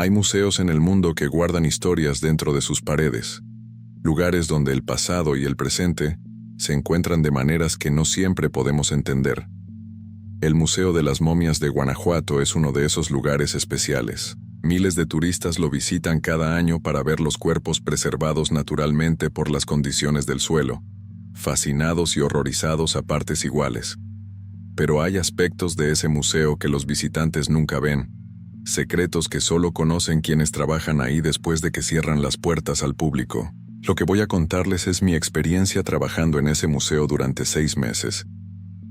Hay museos en el mundo que guardan historias dentro de sus paredes, lugares donde el pasado y el presente se encuentran de maneras que no siempre podemos entender. El Museo de las Momias de Guanajuato es uno de esos lugares especiales. Miles de turistas lo visitan cada año para ver los cuerpos preservados naturalmente por las condiciones del suelo, fascinados y horrorizados a partes iguales. Pero hay aspectos de ese museo que los visitantes nunca ven, secretos que solo conocen quienes trabajan ahí después de que cierran las puertas al público. Lo que voy a contarles es mi experiencia trabajando en ese museo durante 6 meses.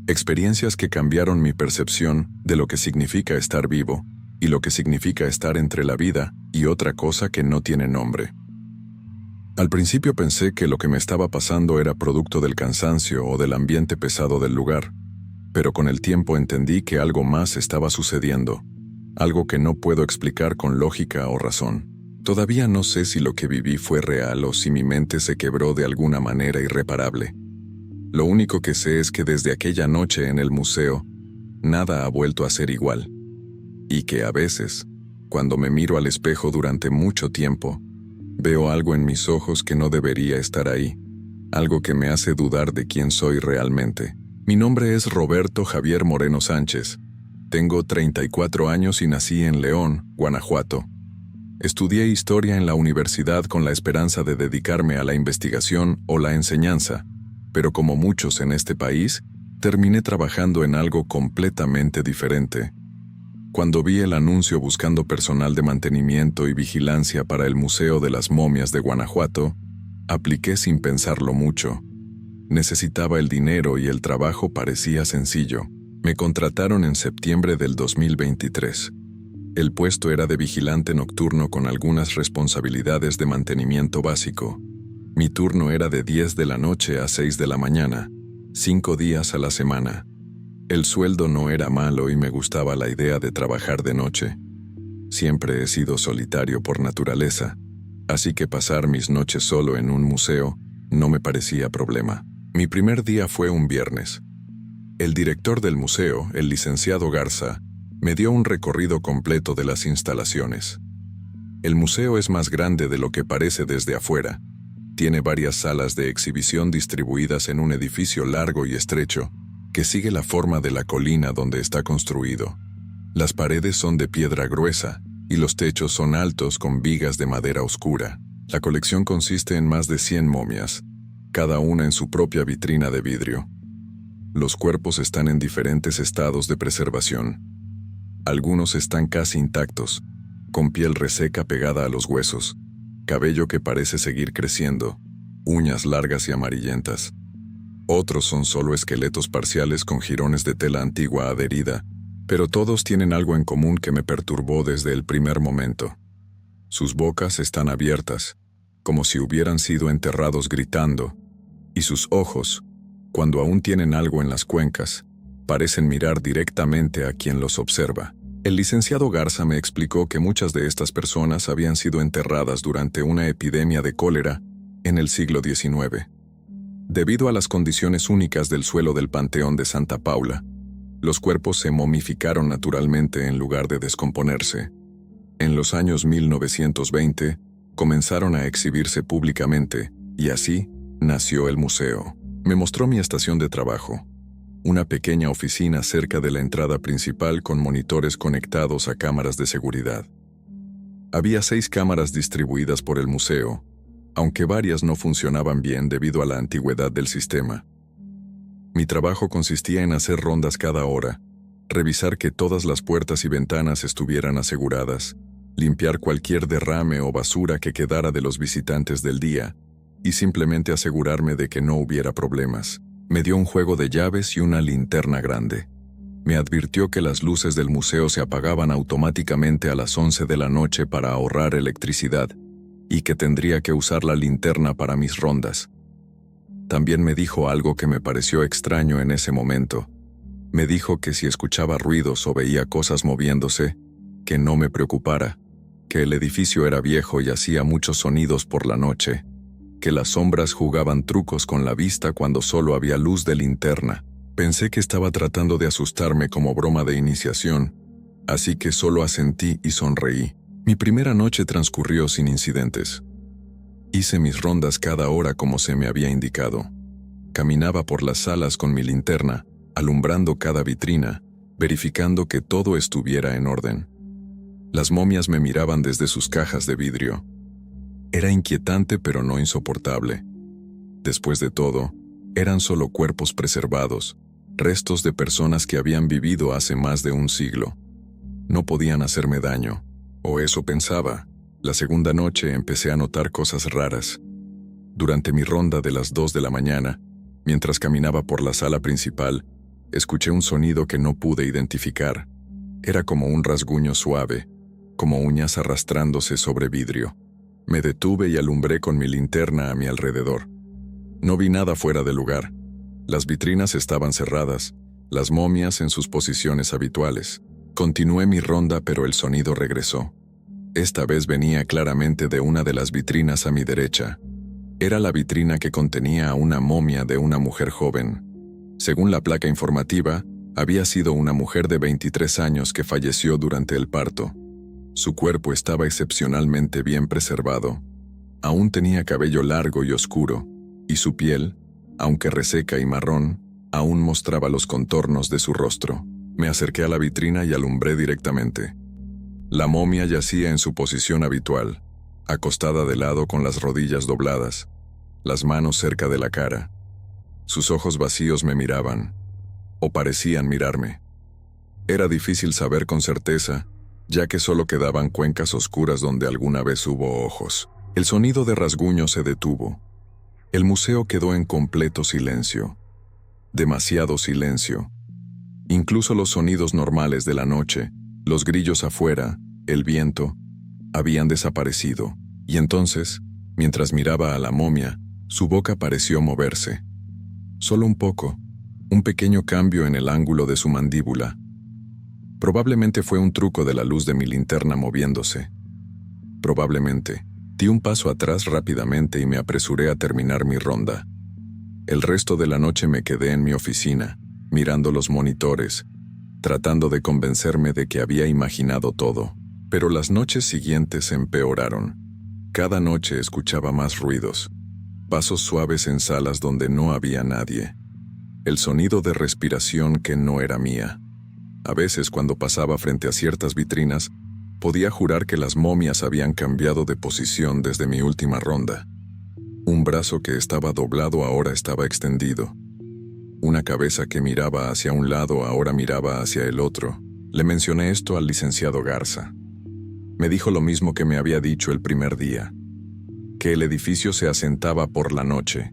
Experiencias que cambiaron mi percepción de lo que significa estar vivo y lo que significa estar entre la vida y otra cosa que no tiene nombre. Al principio pensé que lo que me estaba pasando era producto del cansancio o del ambiente pesado del lugar, pero con el tiempo entendí que algo más estaba sucediendo, algo que no puedo explicar con lógica o razón. Todavía no sé si lo que viví fue real o si mi mente se quebró de alguna manera irreparable. Lo único que sé es que desde aquella noche en el museo, nada ha vuelto a ser igual. Y que a veces, cuando me miro al espejo durante mucho tiempo, veo algo en mis ojos que no debería estar ahí, algo que me hace dudar de quién soy realmente. Mi nombre es Roberto Javier Moreno Sánchez. Tengo 34 años y nací en León, Guanajuato. Estudié historia en la universidad con la esperanza de dedicarme a la investigación o la enseñanza, pero como muchos en este país, terminé trabajando en algo completamente diferente. Cuando vi el anuncio buscando personal de mantenimiento y vigilancia para el Museo de las Momias de Guanajuato, apliqué sin pensarlo mucho. Necesitaba el dinero y el trabajo parecía sencillo. Me contrataron en septiembre del 2023. El puesto era de vigilante nocturno con algunas responsabilidades de mantenimiento básico. Mi turno era de 10 de la noche a 6 de la mañana, 5 días a la semana. El sueldo no era malo y me gustaba la idea de trabajar de noche. Siempre he sido solitario por naturaleza, así que pasar mis noches solo en un museo no me parecía problema. Mi primer día fue un viernes. El director del museo, el licenciado Garza, me dio un recorrido completo de las instalaciones. El museo es más grande de lo que parece desde afuera. Tiene varias salas de exhibición distribuidas en un edificio largo y estrecho, que sigue la forma de la colina donde está construido. Las paredes son de piedra gruesa, y los techos son altos con vigas de madera oscura. La colección consiste en más de 100 momias, cada una en su propia vitrina de vidrio. Los cuerpos están en diferentes estados de preservación. Algunos están casi intactos, con piel reseca pegada a los huesos, cabello que parece seguir creciendo, uñas largas y amarillentas. Otros son solo esqueletos parciales con jirones de tela antigua adherida, pero todos tienen algo en común que me perturbó desde el primer momento. Sus bocas están abiertas, como si hubieran sido enterrados gritando, y sus ojos, cuando aún tienen algo en las cuencas, parecen mirar directamente a quien los observa. El licenciado Garza me explicó que muchas de estas personas habían sido enterradas durante una epidemia de cólera en el siglo XIX. Debido a las condiciones únicas del suelo del Panteón de Santa Paula, los cuerpos se momificaron naturalmente en lugar de descomponerse. En los años 1920, comenzaron a exhibirse públicamente, y así nació el museo. Me mostró mi estación de trabajo, una pequeña oficina cerca de la entrada principal con monitores conectados a cámaras de seguridad. Había 6 cámaras distribuidas por el museo, aunque varias no funcionaban bien debido a la antigüedad del sistema. Mi trabajo consistía en hacer rondas cada hora, revisar que todas las puertas y ventanas estuvieran aseguradas, limpiar cualquier derrame o basura que quedara de los visitantes del día, y simplemente asegurarme de que no hubiera problemas. Me dio un juego de llaves y una linterna grande. Me advirtió que las luces del museo se apagaban automáticamente a las 11 de la noche para ahorrar electricidad, y que tendría que usar la linterna para mis rondas. También me dijo algo que me pareció extraño en ese momento. Me dijo que si escuchaba ruidos o veía cosas moviéndose, que no me preocupara, que el edificio era viejo y hacía muchos sonidos por la noche, que las sombras jugaban trucos con la vista cuando solo había luz de linterna. Pensé que estaba tratando de asustarme como broma de iniciación, así que solo asentí y sonreí. Mi primera noche transcurrió sin incidentes. Hice mis rondas cada hora como se me había indicado. Caminaba por las salas con mi linterna, alumbrando cada vitrina, verificando que todo estuviera en orden. Las momias me miraban desde sus cajas de vidrio. Era inquietante pero no insoportable. Después de todo, eran solo cuerpos preservados, restos de personas que habían vivido hace más de un siglo. No podían hacerme daño, o eso pensaba. La segunda noche empecé a notar cosas raras. Durante mi ronda de las 2 de la mañana, mientras caminaba por la sala principal, escuché un sonido que no pude identificar. Era como un rasguño suave, como uñas arrastrándose sobre vidrio. Me detuve y alumbré con mi linterna a mi alrededor. No vi nada fuera de lugar. Las vitrinas estaban cerradas, las momias en sus posiciones habituales. Continué mi ronda, pero el sonido regresó. Esta vez venía claramente de una de las vitrinas a mi derecha. Era la vitrina que contenía a una momia de una mujer joven. Según la placa informativa, había sido una mujer de 23 años que falleció durante el parto. Su cuerpo estaba excepcionalmente bien preservado. Aún tenía cabello largo y oscuro, y su piel, aunque reseca y marrón, aún mostraba los contornos de su rostro. Me acerqué a la vitrina y alumbré directamente. La momia yacía en su posición habitual, acostada de lado con las rodillas dobladas, las manos cerca de la cara. Sus ojos vacíos me miraban, o parecían mirarme. Era difícil saber con certeza, ya que solo quedaban cuencas oscuras donde alguna vez hubo ojos. El sonido de rasguño se detuvo. El museo quedó en completo silencio. Demasiado silencio. Incluso los sonidos normales de la noche, los grillos afuera, el viento, habían desaparecido. Y entonces, mientras miraba a la momia, su boca pareció moverse. Solo un poco, un pequeño cambio en el ángulo de su mandíbula. Probablemente fue un truco de la luz de mi linterna moviéndose. Probablemente. Di un paso atrás rápidamente y me apresuré a terminar mi ronda. El resto de la noche me quedé en mi oficina, mirando los monitores, tratando de convencerme de que había imaginado todo. Pero las noches siguientes empeoraron. Cada noche escuchaba más ruidos, pasos suaves en salas donde no había nadie, el sonido de respiración que no era mía. A veces, cuando pasaba frente a ciertas vitrinas, podía jurar que las momias habían cambiado de posición desde mi última ronda. Un brazo que estaba doblado ahora estaba extendido. Una cabeza que miraba hacia un lado ahora miraba hacia el otro. Le mencioné esto al licenciado Garza. Me dijo lo mismo que me había dicho el primer día, que el edificio se asentaba por la noche,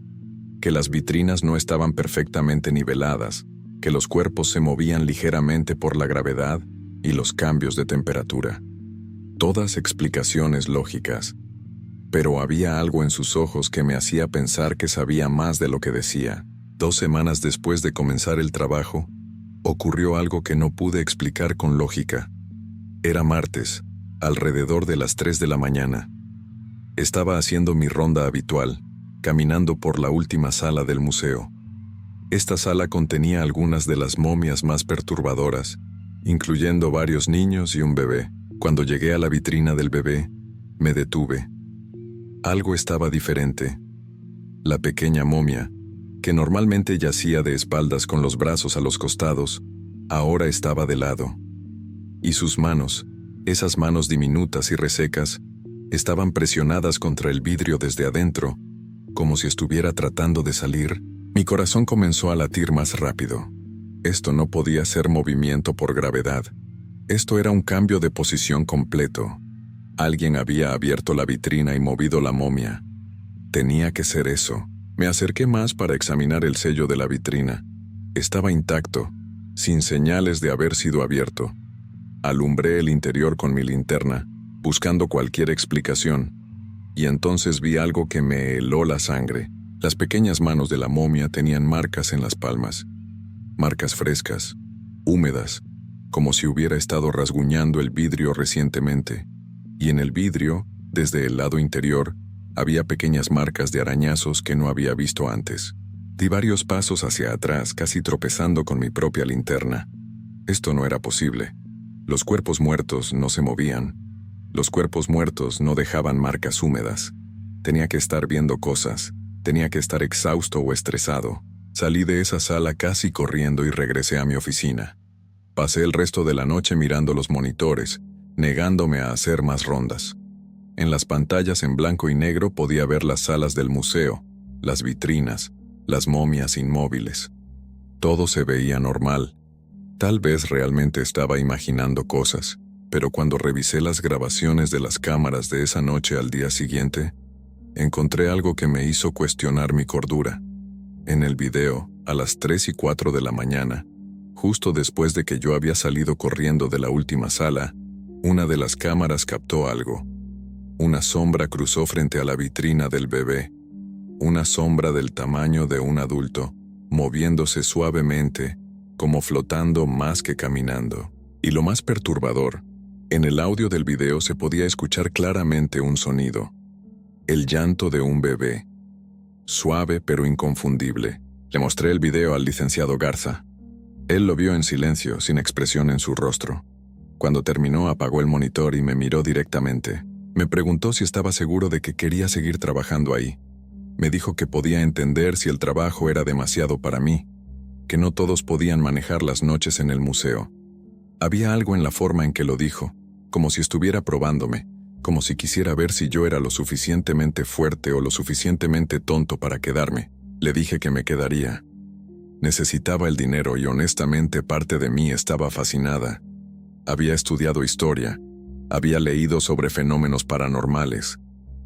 que las vitrinas no estaban perfectamente niveladas, que los cuerpos se movían ligeramente por la gravedad y los cambios de temperatura. Todas explicaciones lógicas, pero había algo en sus ojos que me hacía pensar que sabía más de lo que decía. 2 semanas después de comenzar el trabajo, ocurrió algo que no pude explicar con lógica. Era martes, alrededor de las 3 de la mañana. Estaba haciendo mi ronda habitual, caminando por la última sala del museo. Esta sala contenía algunas de las momias más perturbadoras, incluyendo varios niños y un bebé. Cuando llegué a la vitrina del bebé, me detuve. Algo estaba diferente. La pequeña momia, que normalmente yacía de espaldas con los brazos a los costados, ahora estaba de lado. Y sus manos, esas manos diminutas y resecas, estaban presionadas contra el vidrio desde adentro, como si estuviera tratando de salir. Mi corazón comenzó a latir más rápido. Esto no podía ser movimiento por gravedad. Esto era un cambio de posición completo. Alguien había abierto la vitrina y movido la momia. Tenía que ser eso. Me acerqué más para examinar el sello de la vitrina. Estaba intacto, sin señales de haber sido abierto. Alumbré el interior con mi linterna, buscando cualquier explicación, y entonces vi algo que me heló la sangre. Las pequeñas manos de la momia tenían marcas en las palmas. Marcas frescas, húmedas, como si hubiera estado rasguñando el vidrio recientemente. Y en el vidrio, desde el lado interior, había pequeñas marcas de arañazos que no había visto antes. Di varios pasos hacia atrás, casi tropezando con mi propia linterna. Esto no era posible. Los cuerpos muertos no se movían. Los cuerpos muertos no dejaban marcas húmedas. Tenía que estar viendo cosas, tenía que estar exhausto o estresado. Salí de esa sala casi corriendo y regresé a mi oficina. Pasé el resto de la noche mirando los monitores, negándome a hacer más rondas. En las pantallas en blanco y negro podía ver las salas del museo, las vitrinas, las momias inmóviles. Todo se veía normal. Tal vez realmente estaba imaginando cosas, pero cuando revisé las grabaciones de las cámaras de esa noche al día siguiente, encontré algo que me hizo cuestionar mi cordura. En el video, a las 3:04 de la mañana, justo después de que yo había salido corriendo de la última sala, una de las cámaras captó algo. Una sombra cruzó frente a la vitrina del bebé. Una sombra del tamaño de un adulto, moviéndose suavemente, como flotando más que caminando. Y lo más perturbador, en el audio del video se podía escuchar claramente un sonido. El llanto de un bebé. Suave pero inconfundible. Le mostré el video al licenciado Garza. Él lo vio en silencio, sin expresión en su rostro. Cuando terminó, apagó el monitor y me miró directamente. Me preguntó si estaba seguro de que quería seguir trabajando ahí. Me dijo que podía entender si el trabajo era demasiado para mí, que no todos podían manejar las noches en el museo. Había algo en la forma en que lo dijo, como si estuviera probándome, como si quisiera ver si yo era lo suficientemente fuerte o lo suficientemente tonto para quedarme. Le dije que me quedaría. Necesitaba el dinero y honestamente parte de mí estaba fascinada. Había estudiado historia, había leído sobre fenómenos paranormales.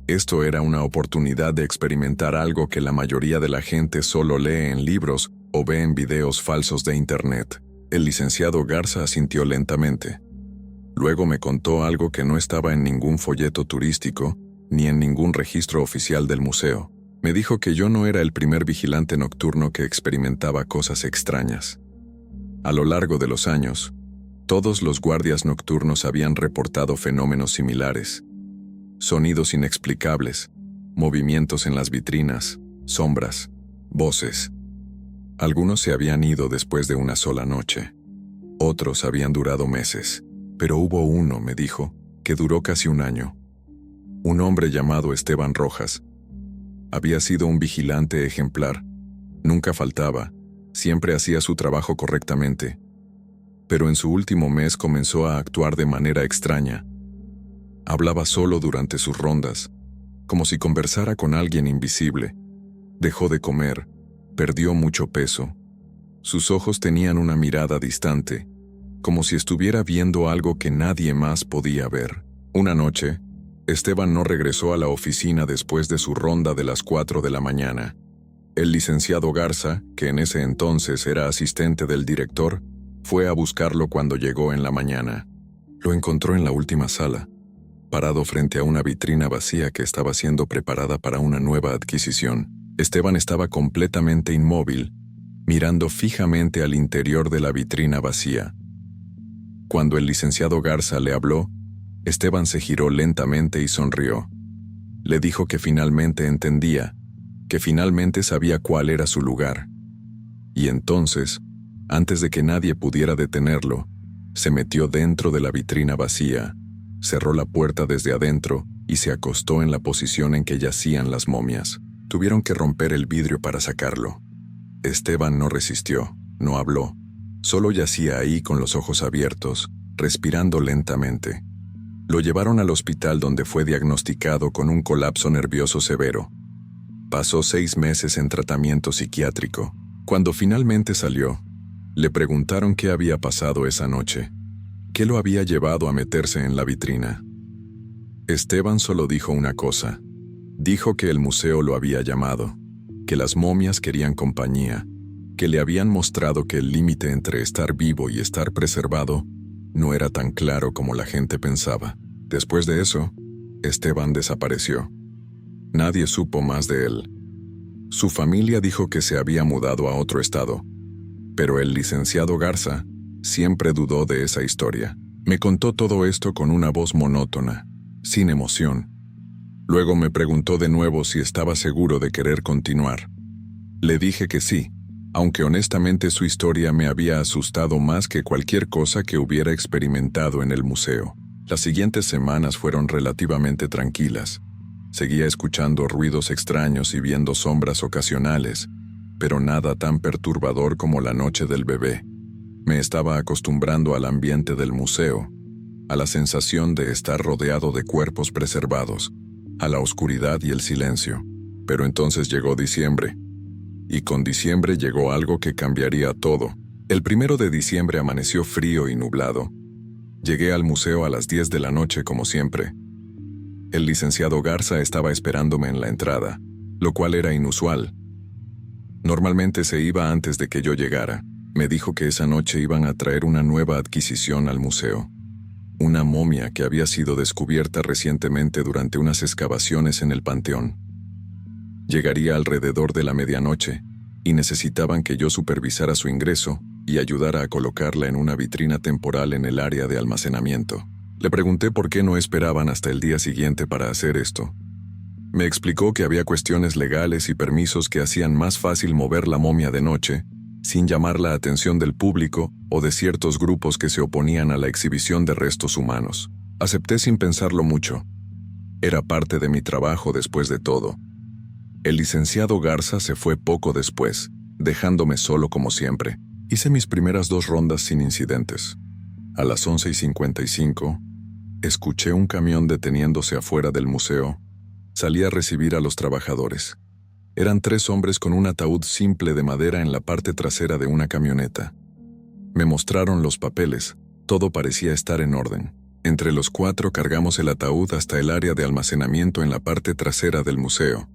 Esto era una oportunidad de experimentar algo que la mayoría de la gente solo lee en libros o ve en videos falsos de internet. El licenciado Garza asintió lentamente. Luego me contó algo que no estaba en ningún folleto turístico ni en ningún registro oficial del museo. Me dijo que yo no era el primer vigilante nocturno que experimentaba cosas extrañas. A lo largo de los años, todos los guardias nocturnos habían reportado fenómenos similares. Sonidos inexplicables, movimientos en las vitrinas, sombras, voces. Algunos se habían ido después de una sola noche. Otros habían durado meses, pero hubo uno, me dijo, que duró casi un año. Un hombre llamado Esteban Rojas. Había sido un vigilante ejemplar. Nunca faltaba, siempre hacía su trabajo correctamente. Pero en su último mes comenzó a actuar de manera extraña. Hablaba solo durante sus rondas, como si conversara con alguien invisible. Dejó de comer, perdió mucho peso. Sus ojos tenían una mirada distante, como si estuviera viendo algo que nadie más podía ver. Una noche, Esteban no regresó a la oficina después de su ronda de las 4 de la mañana. El licenciado Garza, que en ese entonces era asistente del director, fue a buscarlo cuando llegó en la mañana. Lo encontró en la última sala, parado frente a una vitrina vacía que estaba siendo preparada para una nueva adquisición. Esteban estaba completamente inmóvil, mirando fijamente al interior de la vitrina vacía. Cuando el licenciado Garza le habló, Esteban se giró lentamente y sonrió. Le dijo que finalmente entendía, que finalmente sabía cuál era su lugar. Y entonces, antes de que nadie pudiera detenerlo, se metió dentro de la vitrina vacía, cerró la puerta desde adentro y se acostó en la posición en que yacían las momias. Tuvieron que romper el vidrio para sacarlo. Esteban no resistió, no habló. Solo yacía ahí con los ojos abiertos, respirando lentamente. Lo llevaron al hospital donde fue diagnosticado con un colapso nervioso severo. Pasó 6 meses en tratamiento psiquiátrico. Cuando finalmente salió, le preguntaron qué había pasado esa noche, qué lo había llevado a meterse en la vitrina. Esteban solo dijo una cosa. Dijo que el museo lo había llamado, que las momias querían compañía, que le habían mostrado que el límite entre estar vivo y estar preservado no era tan claro como la gente pensaba. Después de eso, Esteban desapareció. Nadie supo más de él. Su familia dijo que se había mudado a otro estado, pero el licenciado Garza siempre dudó de esa historia. Me contó todo esto con una voz monótona, sin emoción. Luego me preguntó de nuevo si estaba seguro de querer continuar. Le dije que sí, aunque honestamente su historia me había asustado más que cualquier cosa que hubiera experimentado en el museo. Las siguientes semanas fueron relativamente tranquilas. Seguía escuchando ruidos extraños y viendo sombras ocasionales, pero nada tan perturbador como la noche del bebé. Me estaba acostumbrando al ambiente del museo, a la sensación de estar rodeado de cuerpos preservados, a la oscuridad y el silencio. Pero entonces llegó diciembre, y con diciembre llegó algo que cambiaría todo. El 1 de diciembre amaneció frío y nublado. Llegué al museo a las 10 de la noche como siempre. El licenciado Garza estaba esperándome en la entrada, lo cual era inusual. Normalmente se iba antes de que yo llegara. Me dijo que esa noche iban a traer una nueva adquisición al museo. Una momia que había sido descubierta recientemente durante unas excavaciones en el panteón. Llegaría alrededor de la medianoche, y necesitaban que yo supervisara su ingreso y ayudara a colocarla en una vitrina temporal en el área de almacenamiento. Le pregunté por qué no esperaban hasta el día siguiente para hacer esto. Me explicó que había cuestiones legales y permisos que hacían más fácil mover la momia de noche, sin llamar la atención del público o de ciertos grupos que se oponían a la exhibición de restos humanos. Acepté sin pensarlo mucho. Era parte de mi trabajo después de todo. El licenciado Garza se fue poco después, dejándome solo como siempre. Hice mis primeras 2 rondas sin incidentes. A las 11:55, escuché un camión deteniéndose afuera del museo. Salí a recibir a los trabajadores. Eran 3 hombres con un ataúd simple de madera en la parte trasera de una camioneta. Me mostraron los papeles. Todo parecía estar en orden. Entre los 4 cargamos el ataúd hasta el área de almacenamiento en la parte trasera del museo.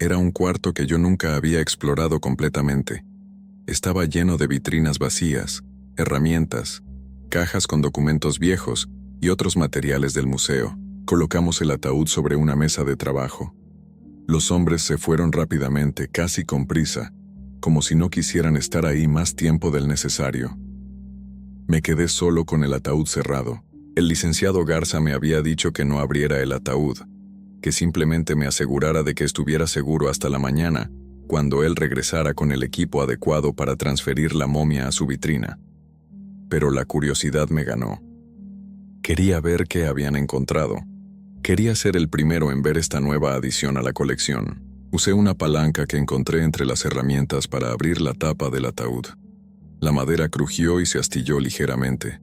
Era un cuarto que yo nunca había explorado completamente. Estaba lleno de vitrinas vacías, herramientas, cajas con documentos viejos y otros materiales del museo. Colocamos el ataúd sobre una mesa de trabajo. Los hombres se fueron rápidamente, casi con prisa, como si no quisieran estar ahí más tiempo del necesario. Me quedé solo con el ataúd cerrado. El licenciado Garza me había dicho que no abriera el ataúd, que simplemente me asegurara de que estuviera seguro hasta la mañana, cuando él regresara con el equipo adecuado para transferir la momia a su vitrina. Pero la curiosidad me ganó. Quería ver qué habían encontrado. Quería ser el primero en ver esta nueva adición a la colección. Usé una palanca que encontré entre las herramientas para abrir la tapa del ataúd. La madera crujió y se astilló ligeramente.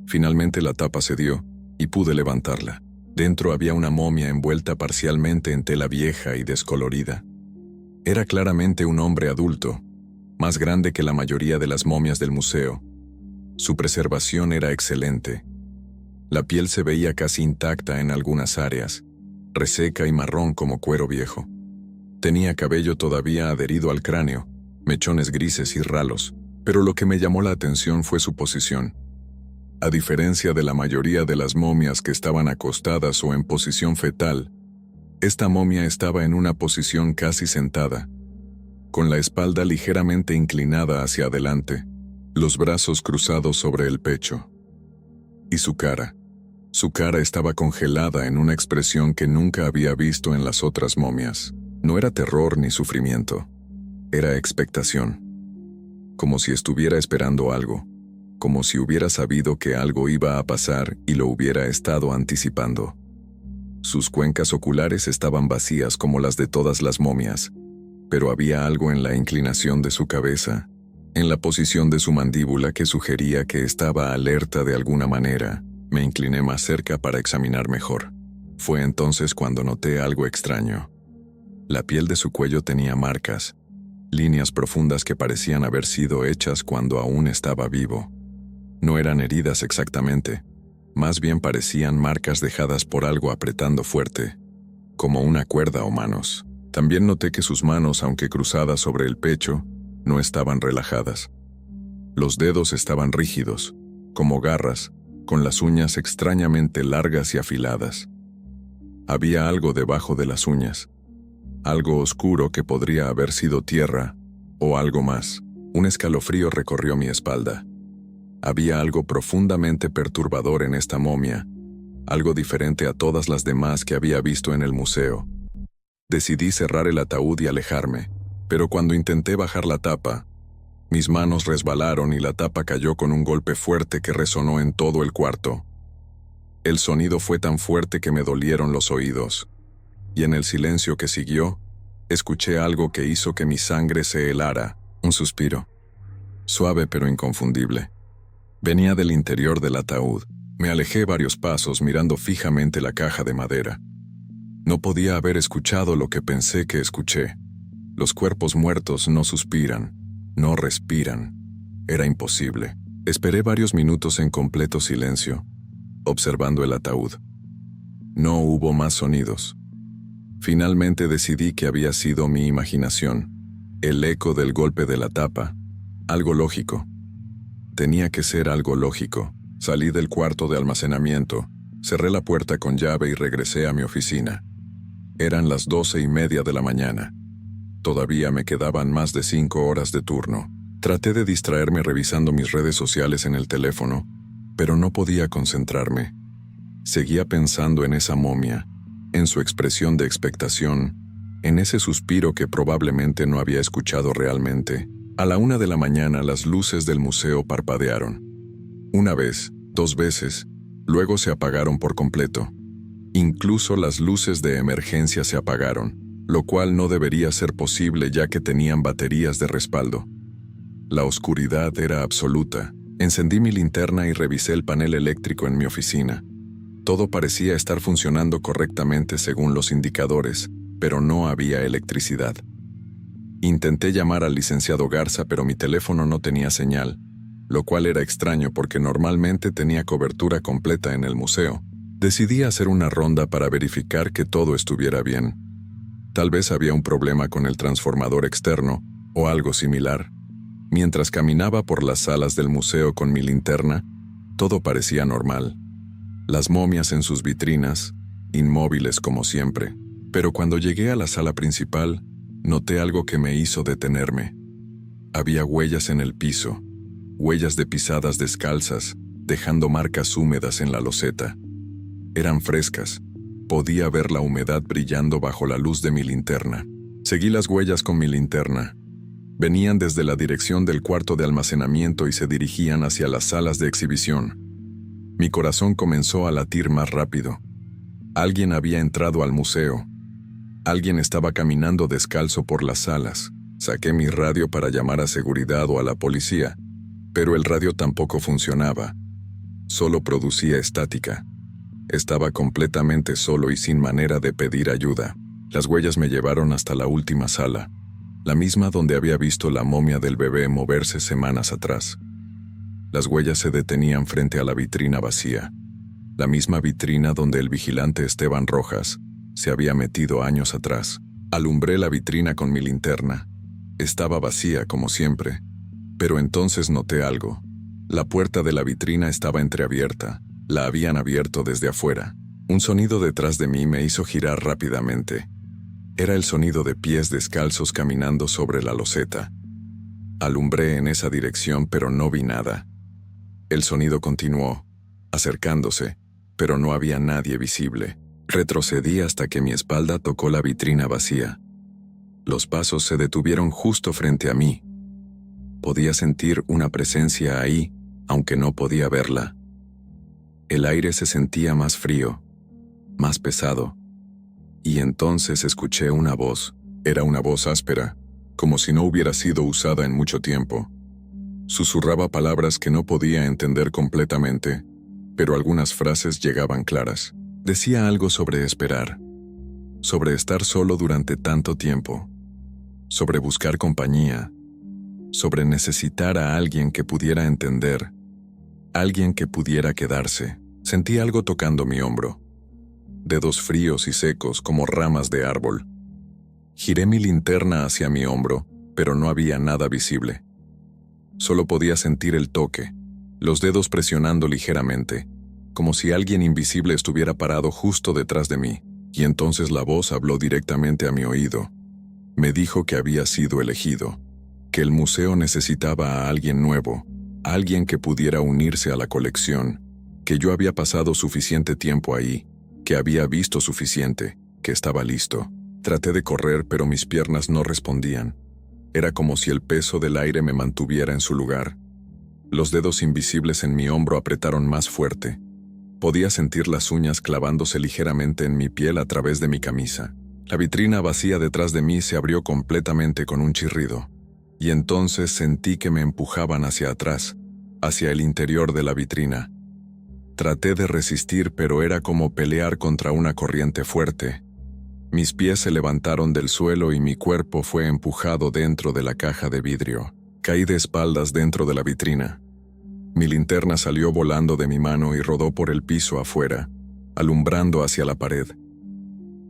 Finalmente la tapa cedió y pude levantarla. Dentro había una momia envuelta parcialmente en tela vieja y descolorida. Era claramente un hombre adulto, más grande que la mayoría de las momias del museo. Su preservación era excelente. La piel se veía casi intacta en algunas áreas, reseca y marrón como cuero viejo. Tenía cabello todavía adherido al cráneo, mechones grises y ralos, pero lo que me llamó la atención fue su posición. A diferencia de la mayoría de las momias que estaban acostadas o en posición fetal, esta momia estaba en una posición casi sentada, con la espalda ligeramente inclinada hacia adelante, los brazos cruzados sobre el pecho. Y su cara estaba congelada en una expresión que nunca había visto en las otras momias. No era terror ni sufrimiento, era expectación. Como si estuviera esperando algo, como si hubiera sabido que algo iba a pasar y lo hubiera estado anticipando. Sus cuencas oculares estaban vacías como las de todas las momias, pero había algo en la inclinación de su cabeza, en la posición de su mandíbula que sugería que estaba alerta de alguna manera. Me incliné más cerca para examinar mejor. Fue entonces cuando noté algo extraño. La piel de su cuello tenía marcas, líneas profundas que parecían haber sido hechas cuando aún estaba vivo. No eran heridas exactamente, más bien parecían marcas dejadas por algo apretando fuerte, como una cuerda o manos. También noté que sus manos, aunque cruzadas sobre el pecho, no estaban relajadas. Los dedos estaban rígidos, como garras, con las uñas extrañamente largas y afiladas. Había algo debajo de las uñas, algo oscuro que podría haber sido tierra, o algo más. Un escalofrío recorrió mi espalda. Había algo profundamente perturbador en esta momia, algo diferente a todas las demás que había visto en el museo. Decidí cerrar el ataúd y alejarme, pero cuando intenté bajar la tapa, mis manos resbalaron y la tapa cayó con un golpe fuerte que resonó en todo el cuarto. El sonido fue tan fuerte que me dolieron los oídos. Y en el silencio que siguió, escuché algo que hizo que mi sangre se helara, un suspiro. Suave pero inconfundible. Venía del interior del ataúd. Me alejé varios pasos mirando fijamente la caja de madera. No podía haber escuchado lo que pensé que escuché. Los cuerpos muertos no suspiran, no respiran. Era imposible. Esperé varios minutos en completo silencio, observando el ataúd. No hubo más sonidos. Finalmente decidí que había sido mi imaginación, el eco del golpe de la tapa, algo lógico. Tenía que ser algo lógico. Salí del cuarto de almacenamiento, cerré la puerta con llave y regresé a mi oficina. Eran las 12:30 de la mañana. Todavía me quedaban más de 5 horas de turno. Traté de distraerme revisando mis redes sociales en el teléfono, pero no podía concentrarme. Seguía pensando en esa momia, en su expresión de expectación, en ese suspiro que probablemente no había escuchado realmente. A la 1 de la mañana las luces del museo parpadearon. Una vez, 2 veces, luego se apagaron por completo. Incluso las luces de emergencia se apagaron, lo cual no debería ser posible ya que tenían baterías de respaldo. La oscuridad era absoluta. Encendí mi linterna y revisé el panel eléctrico en mi oficina. Todo parecía estar funcionando correctamente según los indicadores, pero no había electricidad. Intenté llamar al licenciado Garza, pero mi teléfono no tenía señal, lo cual era extraño porque normalmente tenía cobertura completa en el museo. Decidí hacer una ronda para verificar que todo estuviera bien. Tal vez había un problema con el transformador externo o algo similar. Mientras caminaba por las salas del museo con mi linterna, todo parecía normal. Las momias en sus vitrinas, inmóviles como siempre. Pero cuando llegué a la sala principal, noté algo que me hizo detenerme. Había huellas en el piso, huellas de pisadas descalzas, dejando marcas húmedas en la loseta. Eran frescas. Podía ver la humedad brillando bajo la luz de mi linterna. Seguí las huellas con mi linterna. Venían desde la dirección del cuarto de almacenamiento y se dirigían hacia las salas de exhibición. Mi corazón comenzó a latir más rápido. Alguien había entrado al museo. Alguien estaba caminando descalzo por las salas. Saqué mi radio para llamar a seguridad o a la policía, pero el radio tampoco funcionaba. Solo producía estática. Estaba completamente solo y sin manera de pedir ayuda. Las huellas me llevaron hasta la última sala, la misma donde había visto la momia del bebé moverse semanas atrás. Las huellas se detenían frente a la vitrina vacía, la misma vitrina donde el vigilante Esteban Rojas se había metido años atrás. Alumbré la vitrina con mi linterna. Estaba vacía como siempre, pero entonces noté algo. La puerta de la vitrina estaba entreabierta. La habían abierto desde afuera. Un sonido detrás de mí me hizo girar rápidamente. Era el sonido de pies descalzos caminando sobre la loseta. Alumbré en esa dirección, pero no vi nada. El sonido continuó, acercándose, pero no había nadie visible. Retrocedí hasta que mi espalda tocó la vitrina vacía. Los pasos se detuvieron justo frente a mí. Podía sentir una presencia ahí, aunque no podía verla. El aire se sentía más frío, más pesado. Y entonces escuché una voz. Era una voz áspera, como si no hubiera sido usada en mucho tiempo. Susurraba palabras que no podía entender completamente, pero algunas frases llegaban claras. Decía algo sobre esperar, sobre estar solo durante tanto tiempo, sobre buscar compañía, sobre necesitar a alguien que pudiera entender, alguien que pudiera quedarse. Sentí algo tocando mi hombro. Dedos fríos y secos como ramas de árbol. Giré mi linterna hacia mi hombro, pero no había nada visible. Solo podía sentir el toque, los dedos presionando ligeramente, como si alguien invisible estuviera parado justo detrás de mí, y entonces la voz habló directamente a mi oído. Me dijo que había sido elegido, que el museo necesitaba a alguien nuevo, a alguien que pudiera unirse a la colección, que yo había pasado suficiente tiempo ahí, que había visto suficiente, que estaba listo. Traté de correr, pero mis piernas no respondían. Era como si el peso del aire me mantuviera en su lugar. Los dedos invisibles en mi hombro apretaron más fuerte. Podía sentir las uñas clavándose ligeramente en mi piel a través de mi camisa. La vitrina vacía detrás de mí se abrió completamente con un chirrido, y entonces sentí que me empujaban hacia atrás, hacia el interior de la vitrina. Traté de resistir, pero era como pelear contra una corriente fuerte. Mis pies se levantaron del suelo y mi cuerpo fue empujado dentro de la caja de vidrio. Caí de espaldas dentro de la vitrina. Mi linterna salió volando de mi mano y rodó por el piso afuera, alumbrando hacia la pared.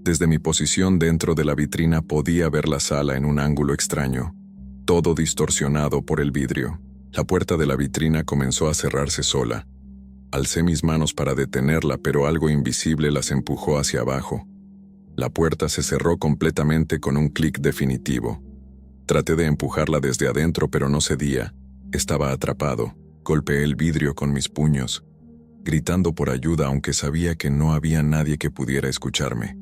Desde mi posición dentro de la vitrina podía ver la sala en un ángulo extraño, todo distorsionado por el vidrio. La puerta de la vitrina comenzó a cerrarse sola. Alcé mis manos para detenerla, pero algo invisible las empujó hacia abajo. La puerta se cerró completamente con un clic definitivo. Traté de empujarla desde adentro, pero no cedía. Estaba atrapado. Golpeé el vidrio con mis puños, gritando por ayuda aunque sabía que no había nadie que pudiera escucharme.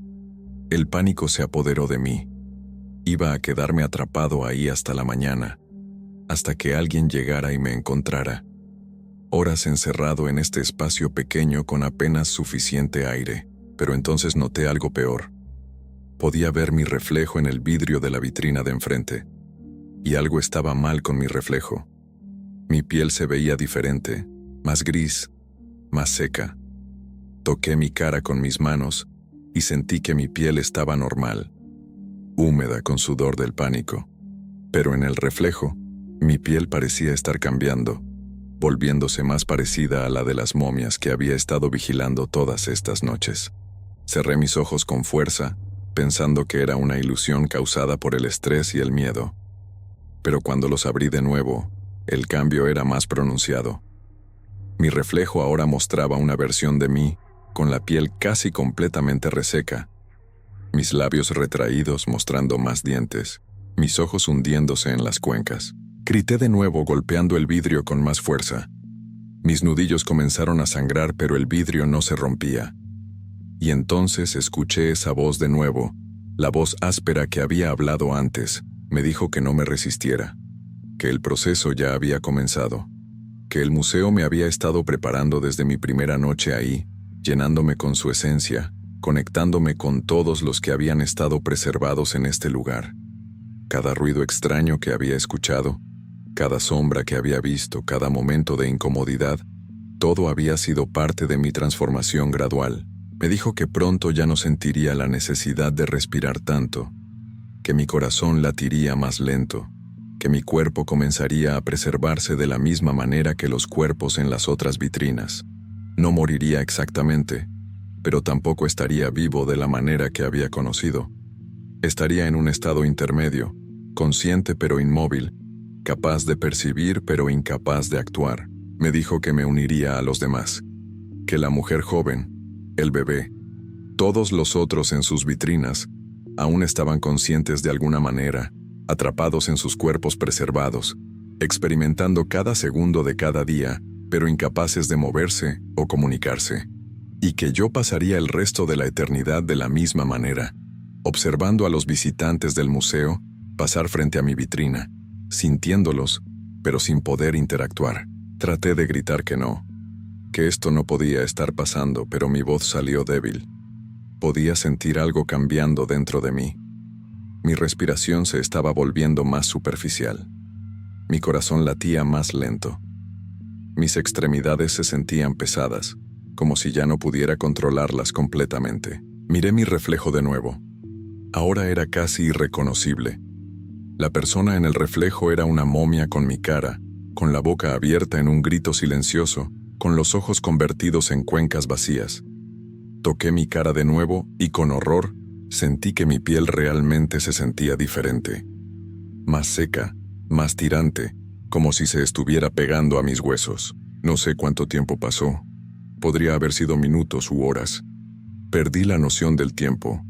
El pánico se apoderó de mí. Iba a quedarme atrapado ahí hasta la mañana, hasta que alguien llegara y me encontrara. Horas encerrado en este espacio pequeño con apenas suficiente aire, pero entonces noté algo peor. Podía ver mi reflejo en el vidrio de la vitrina de enfrente, y algo estaba mal con mi reflejo. Mi piel se veía diferente, más gris, más seca. Toqué mi cara con mis manos y sentí que mi piel estaba normal, húmeda con sudor del pánico. Pero en el reflejo, mi piel parecía estar cambiando, volviéndose más parecida a la de las momias que había estado vigilando todas estas noches. Cerré mis ojos con fuerza, pensando que era una ilusión causada por el estrés y el miedo. Pero cuando los abrí de nuevo, el cambio era más pronunciado. Mi reflejo ahora mostraba una versión de mí, con la piel casi completamente reseca, mis labios retraídos mostrando más dientes, mis ojos hundiéndose en las cuencas. Grité de nuevo golpeando el vidrio con más fuerza. Mis nudillos comenzaron a sangrar, pero el vidrio no se rompía. Y entonces escuché esa voz de nuevo, la voz áspera que había hablado antes. Me dijo que no me resistiera, que el proceso ya había comenzado, que el museo me había estado preparando desde mi primera noche ahí, llenándome con su esencia, conectándome con todos los que habían estado preservados en este lugar. Cada ruido extraño que había escuchado, cada sombra que había visto, cada momento de incomodidad, todo había sido parte de mi transformación gradual. Me dijo que pronto ya no sentiría la necesidad de respirar tanto, que mi corazón latiría más lento, que mi cuerpo comenzaría a preservarse de la misma manera que los cuerpos en las otras vitrinas. No moriría exactamente, pero tampoco estaría vivo de la manera que había conocido. Estaría en un estado intermedio, consciente pero inmóvil, capaz de percibir pero incapaz de actuar. Me dijo que me uniría a los demás, que la mujer joven, el bebé, todos los otros en sus vitrinas, aún estaban conscientes de alguna manera, atrapados en sus cuerpos preservados, experimentando cada segundo de cada día, pero incapaces de moverse o comunicarse, y que yo pasaría el resto de la eternidad de la misma manera, observando a los visitantes del museo pasar frente a mi vitrina, sintiéndolos, pero sin poder interactuar. Traté de gritar que no, que esto no podía estar pasando, pero mi voz salió débil. Podía sentir algo cambiando dentro de mí. Mi respiración se estaba volviendo más superficial. Mi corazón latía más lento. Mis extremidades se sentían pesadas, como si ya no pudiera controlarlas completamente. Miré mi reflejo de nuevo. Ahora era casi irreconocible. La persona en el reflejo era una momia con mi cara, con la boca abierta en un grito silencioso, con los ojos convertidos en cuencas vacías. Toqué mi cara de nuevo y con horror sentí que mi piel realmente se sentía diferente. Más seca, más tirante, como si se estuviera pegando a mis huesos. No sé cuánto tiempo pasó. Podría haber sido minutos u horas. Perdí la noción del tiempo.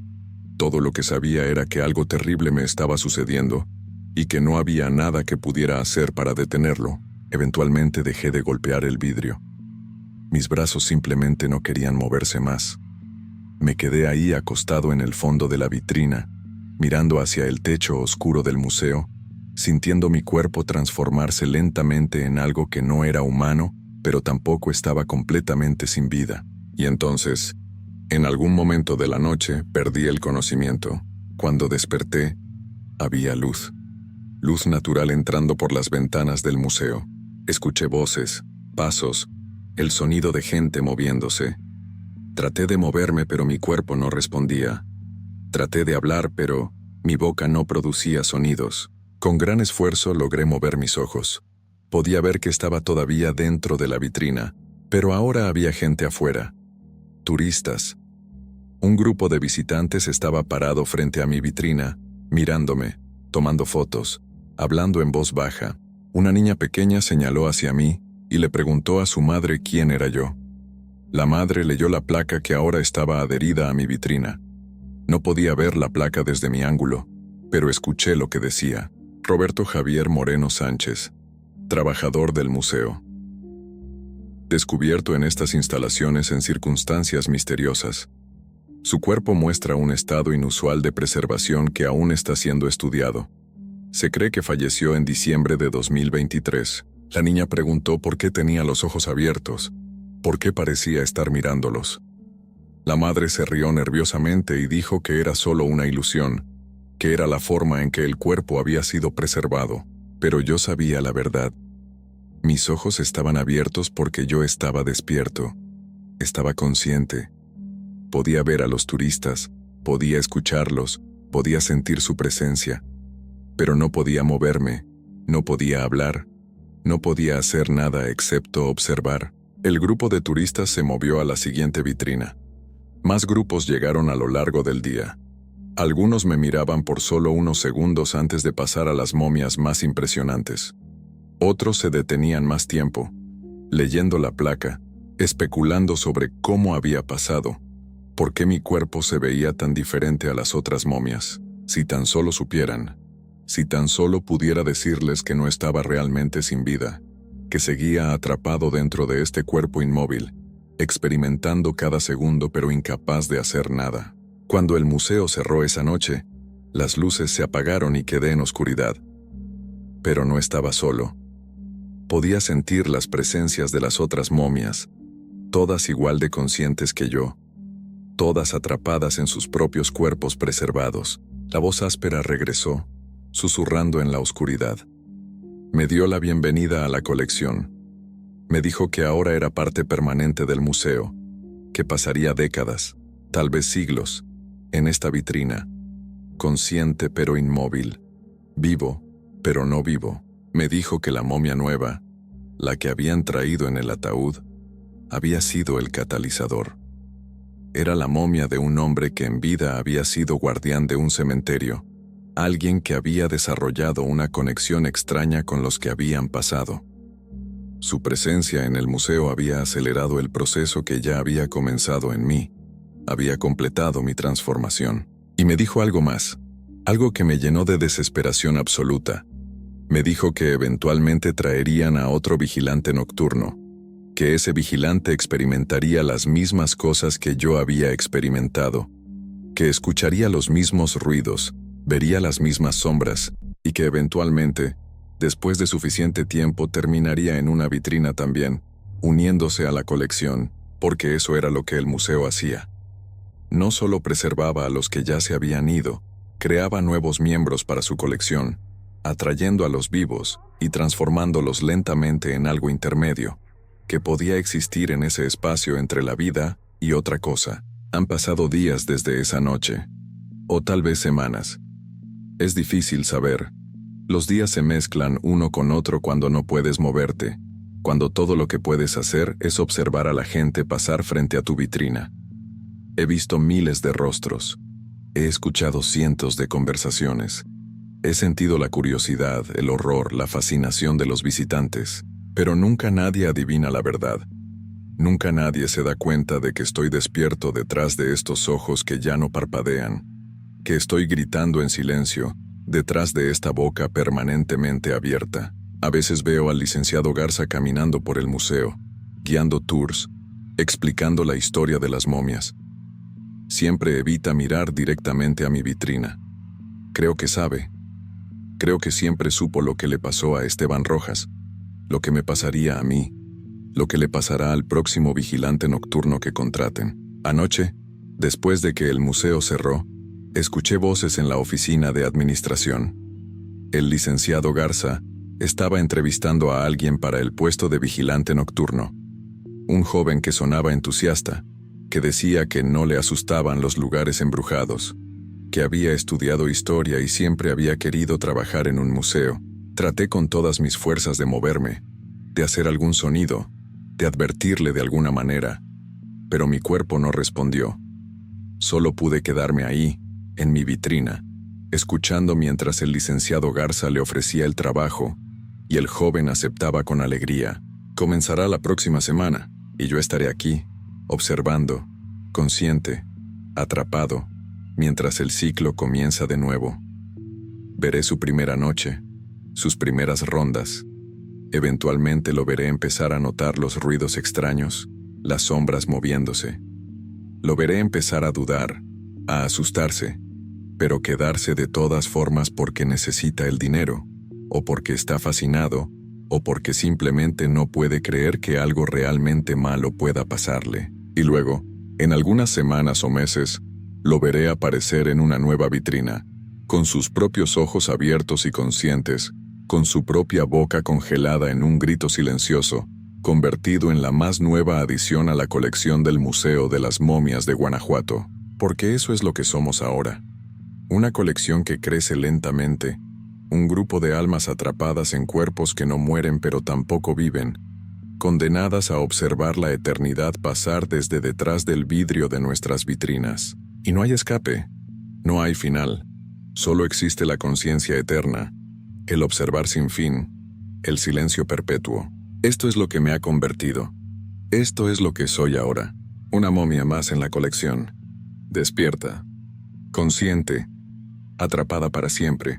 Todo lo que sabía era que algo terrible me estaba sucediendo y que no había nada que pudiera hacer para detenerlo. Eventualmente dejé de golpear el vidrio. Mis brazos simplemente no querían moverse más. Me quedé ahí acostado en el fondo de la vitrina, mirando hacia el techo oscuro del museo, sintiendo mi cuerpo transformarse lentamente en algo que no era humano, pero tampoco estaba completamente sin vida. Y entonces, en algún momento de la noche, perdí el conocimiento. Cuando desperté, había luz. Luz natural entrando por las ventanas del museo. Escuché voces, pasos, el sonido de gente moviéndose. Traté de moverme, pero mi cuerpo no respondía. Traté de hablar, pero mi boca no producía sonidos. Con gran esfuerzo logré mover mis ojos. Podía ver que estaba todavía dentro de la vitrina, pero ahora había gente afuera. Turistas. Un grupo de visitantes estaba parado frente a mi vitrina, mirándome, tomando fotos, hablando en voz baja. Una niña pequeña señaló hacia mí y le preguntó a su madre quién era yo. La madre leyó la placa que ahora estaba adherida a mi vitrina. No podía ver la placa desde mi ángulo, pero escuché lo que decía. Roberto Javier Moreno Sánchez, trabajador del museo. Descubierto en estas instalaciones en circunstancias misteriosas. Su cuerpo muestra un estado inusual de preservación que aún está siendo estudiado. Se cree que falleció en diciembre de 2023. La niña preguntó por qué tenía los ojos abiertos, por qué parecía estar mirándolos. La madre se rió nerviosamente y dijo que era solo una ilusión, que era la forma en que el cuerpo había sido preservado, pero yo sabía la verdad. Mis ojos estaban abiertos porque yo estaba despierto, estaba consciente. Podía ver a los turistas, podía escucharlos, podía sentir su presencia, pero no podía moverme, no podía hablar, no podía hacer nada excepto observar. El grupo de turistas se movió a la siguiente vitrina. Más grupos llegaron a lo largo del día. Algunos me miraban por solo unos segundos antes de pasar a las momias más impresionantes. Otros se detenían más tiempo, leyendo la placa, especulando sobre cómo había pasado, por qué mi cuerpo se veía tan diferente a las otras momias. Si tan solo supieran, si tan solo pudiera decirles que no estaba realmente sin vida, que seguía atrapado dentro de este cuerpo inmóvil, experimentando cada segundo pero incapaz de hacer nada. Cuando el museo cerró esa noche, las luces se apagaron y quedé en oscuridad. Pero no estaba solo. Podía sentir las presencias de las otras momias, todas igual de conscientes que yo, todas atrapadas en sus propios cuerpos preservados. La voz áspera regresó, susurrando en la oscuridad. Me dio la bienvenida a la colección. Me dijo que ahora era parte permanente del museo, que pasaría décadas, tal vez siglos, en esta vitrina, consciente pero inmóvil, vivo pero no vivo. Me dijo que la momia nueva, la que habían traído en el ataúd, había sido el catalizador. Era la momia de un hombre que en vida había sido guardián de un cementerio, alguien que había desarrollado una conexión extraña con los que habían pasado. Su presencia en el museo había acelerado el proceso que ya había comenzado en mí, había completado mi transformación. Y me dijo algo más, algo que me llenó de desesperación absoluta. Me dijo que eventualmente traerían a otro vigilante nocturno, que ese vigilante experimentaría las mismas cosas que yo había experimentado, que escucharía los mismos ruidos, vería las mismas sombras, y que eventualmente, después de suficiente tiempo, terminaría en una vitrina también, uniéndose a la colección, porque eso era lo que el museo hacía. No solo preservaba a los que ya se habían ido, creaba nuevos miembros para su colección, atrayendo a los vivos y transformándolos lentamente en algo intermedio, que podía existir en ese espacio entre la vida y otra cosa. Han pasado días desde esa noche, o tal vez semanas. Es difícil saber. Los días se mezclan uno con otro cuando no puedes moverte, cuando todo lo que puedes hacer es observar a la gente pasar frente a tu vitrina. He visto miles de rostros. He escuchado cientos de conversaciones. He sentido la curiosidad, el horror, la fascinación de los visitantes, pero nunca nadie adivina la verdad. Nunca nadie se da cuenta de que estoy despierto detrás de estos ojos que ya no parpadean, que estoy gritando en silencio, detrás de esta boca permanentemente abierta. A veces veo al licenciado Garza caminando por el museo, guiando tours, explicando la historia de las momias. Siempre evita mirar directamente a mi vitrina. Creo que sabe. Creo que siempre supo lo que le pasó a Esteban Rojas, lo que me pasaría a mí, lo que le pasará al próximo vigilante nocturno que contraten. Anoche, después de que el museo cerró, escuché voces en la oficina de administración. El licenciado Garza estaba entrevistando a alguien para el puesto de vigilante nocturno. Un joven que sonaba entusiasta, que decía que no le asustaban los lugares embrujados, que había estudiado historia y siempre había querido trabajar en un museo. Traté con todas mis fuerzas de moverme, de hacer algún sonido, de advertirle de alguna manera, pero mi cuerpo no respondió. Solo pude quedarme ahí, en mi vitrina, escuchando mientras el licenciado Garza le ofrecía el trabajo y el joven aceptaba con alegría. Comenzará la próxima semana y yo estaré aquí, observando, consciente, atrapado, mientras el ciclo comienza de nuevo. Veré su primera noche, sus primeras rondas. Eventualmente lo veré empezar a notar los ruidos extraños, las sombras moviéndose. Lo veré empezar a dudar, a asustarse, pero quedarse de todas formas porque necesita el dinero, o porque está fascinado, o porque simplemente no puede creer que algo realmente malo pueda pasarle. Y luego, en algunas semanas o meses, lo veré aparecer en una nueva vitrina, con sus propios ojos abiertos y conscientes, con su propia boca congelada en un grito silencioso, convertido en la más nueva adición a la colección del Museo de las Momias de Guanajuato. Porque eso es lo que somos ahora. Una colección que crece lentamente, un grupo de almas atrapadas en cuerpos que no mueren pero tampoco viven, condenadas a observar la eternidad pasar desde detrás del vidrio de nuestras vitrinas. Y no hay escape, no hay final, solo existe la conciencia eterna, el observar sin fin, el silencio perpetuo. Esto es lo que me ha convertido. Esto es lo que soy ahora. Una momia más en la colección. Despierta, consciente, atrapada para siempre,